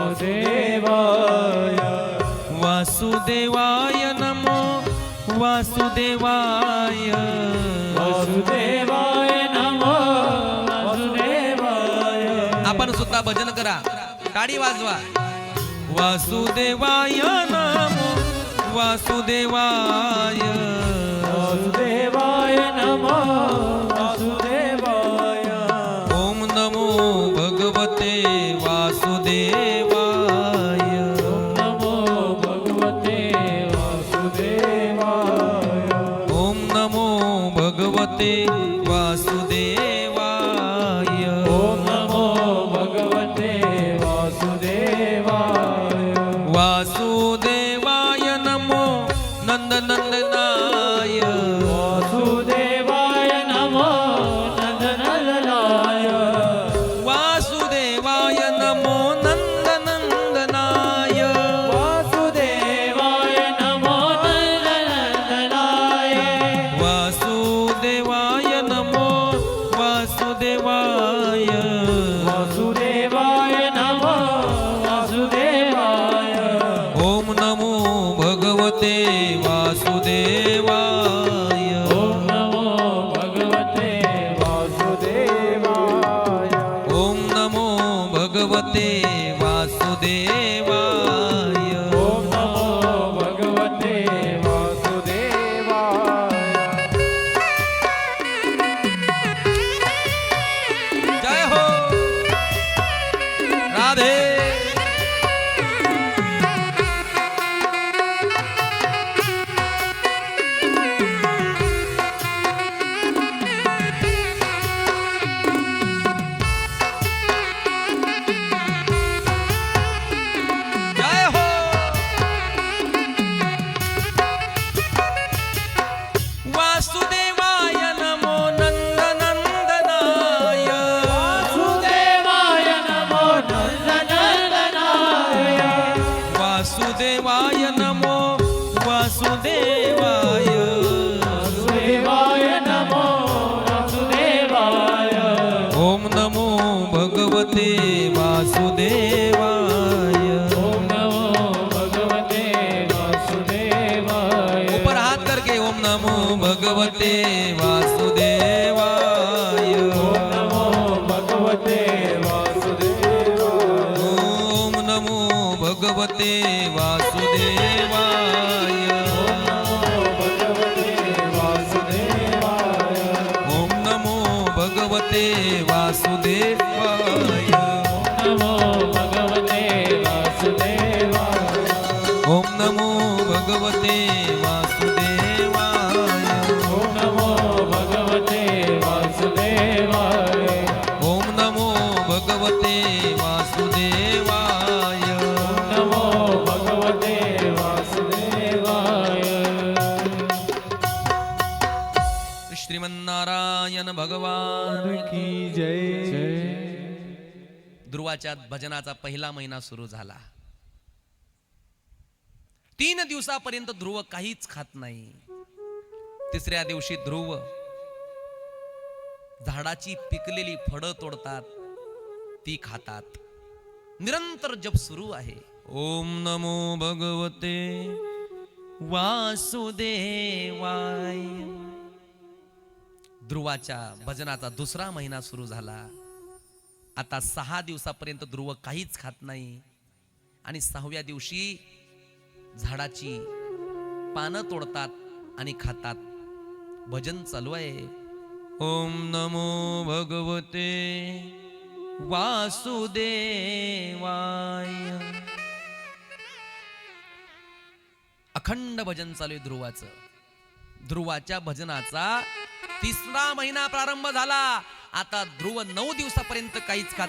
वासुदेवाय वासुदेवाय नमो वासुदेवाय वासुदेवाय नमो वासुदेवाय आपण सुद्धा भजन करा टाळी वाजवा वासुदेवाय नमो वासुदेवाय वासुदेवाय नमो वासुदेवाय ओम नमो भगवते वासुदेवाय नमो भगवते वासुदेवाय ओम नमो भगवते वासुदेवाय ओम नमो भगवते वासुदेवाय वासुदेवाय नमो नंदनंदनाय वासुदेवाय नमो नंदनंदनाय वासुदेवाय नमो नंदनंदनाय वासुदेवाय नमो नंदनंदनाय वासुदेवाय नमो वासुदेवाय वासुदेवाय नमो वासुदेवाय ओम नमो भगवते वासुदेवाय ओम नमो भगवते वासुदेवाय ओम नमो भगवते वासुदेवाय ओम नमो भगवते वासुदेवाय जय हो राधे जय हो वासुदेवाय नमो नंदनंदनाय वासुदेवाय नमो नंदनंदनाय वासुदेवाय नमो वासुदेवाय वासुदेवाय नमो वासुदेवाय ओम नमो भगवते वासुदेवाय ओम नमो भगवते वासुदेवाय ऊपर हाथ करके ओम नमो भगवते वासुदेवाय ओम नमो भगवते वासुदेवाय ओम नमो भगवते वासुदेवाय ओम नमो भगवते वासुदेवाय ओम नमो भगवते वासुदेवाय ओम नमो भगवते वासुदेवाय ओम नमो भगवते वासुदेवाय ओम नमो भगवते वासुदेवाय नमो भगवते वासुदेवाय श्रीमन्नारायण भगवान की जय ध्रुवाच्या भजनाचा पहिला महिना सुरू झाला 3 दिवसापर्यंत ध्रुव काहीच खात नाही तिसऱ्या दिवशी ध्रुव झाडाची पिकलेली फळं तोडतात ती खातात निरंतर जप सुरू आहे ओम नमो भगवते वासुदेवाय ध्रुवाच्या भजनाचा दुसरा महिना सुरू झाला आता 6 दिवसापर्यंत ध्रुव काहीच खात नाही आणि 6व्या दिवशी झाडाची पानं तोडतात आणि खातात भजन चालू आहे ओम नमो भगवते वासुदेवाय अखंड भजन चालू आहे ध्रुवाचं ध्रुवाच्या भजनाचा 3रा महिना प्रारंभ झाला आता ध्रुव 9 दिवसापर्यंत काहीच खात